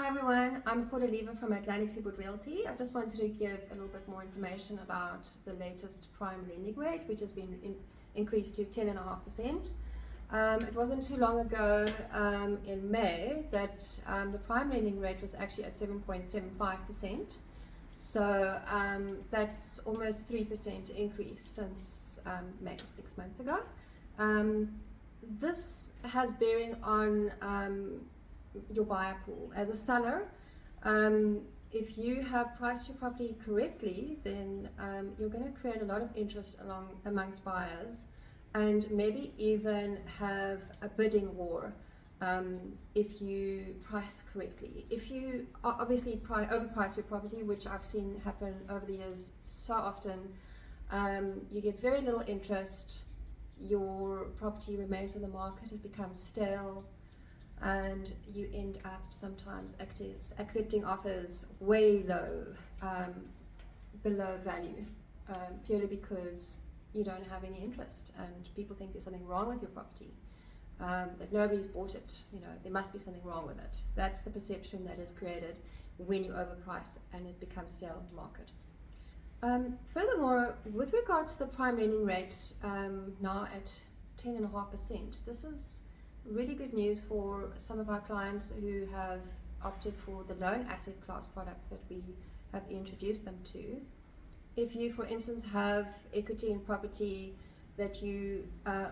Hi everyone, I'm Godelieve from Atlantic Seaboard Realty. I just wanted to give a little bit more information about the latest prime lending rate, which has been increased to 10.5%. It wasn't too long ago in May that the prime lending rate was actually at 7.75%. So that's almost 3% increase since May, 6 months ago. This has bearing on your buyer pool. As a seller, if you have priced your property correctly, then you're going to create a lot of interest amongst buyers, and maybe even have a bidding war if you price correctly. If you obviously overprice your property, which I've seen happen over the years so often, you get very little interest, your property remains on the market, it becomes stale, and you end up sometimes accepting offers way low, below value, purely because you don't have any interest and people think there's something wrong with your property, that nobody's bought it, there must be something wrong with it. That's the perception that is created when you overprice and it becomes stale on the market. Furthermore, with regards to the prime lending rate, now at 10.5%, this is really good news for some of our clients who have opted for the loan asset class products that we have introduced them to. If you, for instance, have equity in property that you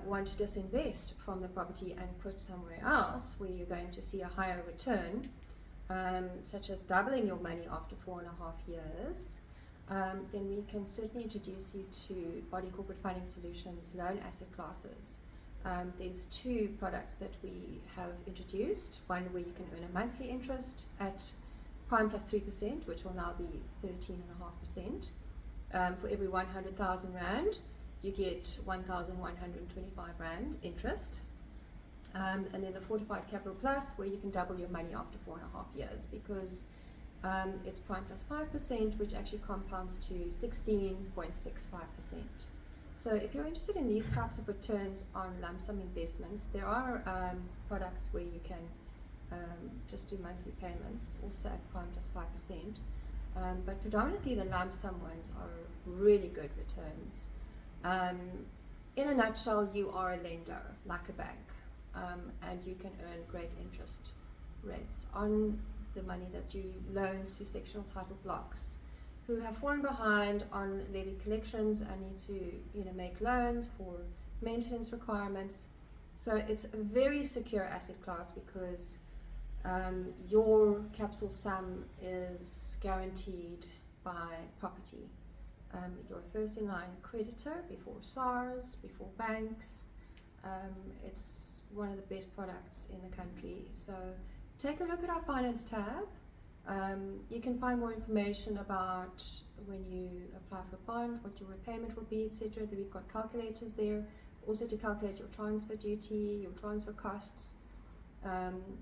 want to disinvest from the property and put somewhere else where you're going to see a higher return, such as doubling your money after 4.5 years, then we can certainly introduce you to Body Corporate Funding Solutions loan asset classes. There's 2 products that we have introduced, one where you can earn a monthly interest at prime plus 3%, which will now be 13.5%. For every 100,000 Rand, you get 1,125 Rand interest. And then the Fortified Capital Plus, where you can double your money after 4.5 years, because it's prime plus 5%, which actually compounds to 16.65%. So if you're interested in these types of returns on lump sum investments, there are products where you can just do monthly payments, also at prime plus 5%. But predominantly the lump sum ones are really good returns. In a nutshell, you are a lender, like a bank, and you can earn great interest rates on the money that you loan to sectional title blocks who have fallen behind on levy collections and need to make loans for maintenance requirements. So it's a very secure asset class because your capital sum is guaranteed by property. You're a first in line creditor before SARS, before banks. It's one of the best products in the country. So take a look at our finance tab. You can find more information about when you apply for a bond, what your repayment will be, etc. We've got calculators there, also to calculate your transfer duty, your transfer costs.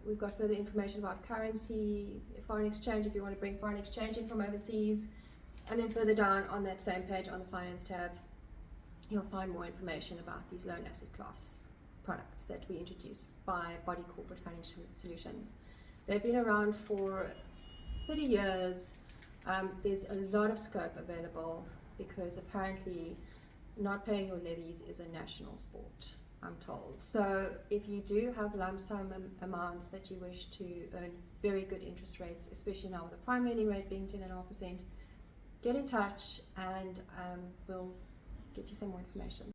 We've got further information about currency, foreign exchange, if you want to bring foreign exchange in from overseas. And then further down on that same page on the finance tab, you'll find more information about these loan asset class products that we introduced by Body Corporate Funding Solutions. They've been around for 30 years. There's a lot of scope available because apparently not paying your levies is a national sport, I'm told. So if you do have lump sum amounts that you wish to earn very good interest rates, especially now with the prime lending rate being 10.5%, get in touch and we'll get you some more information.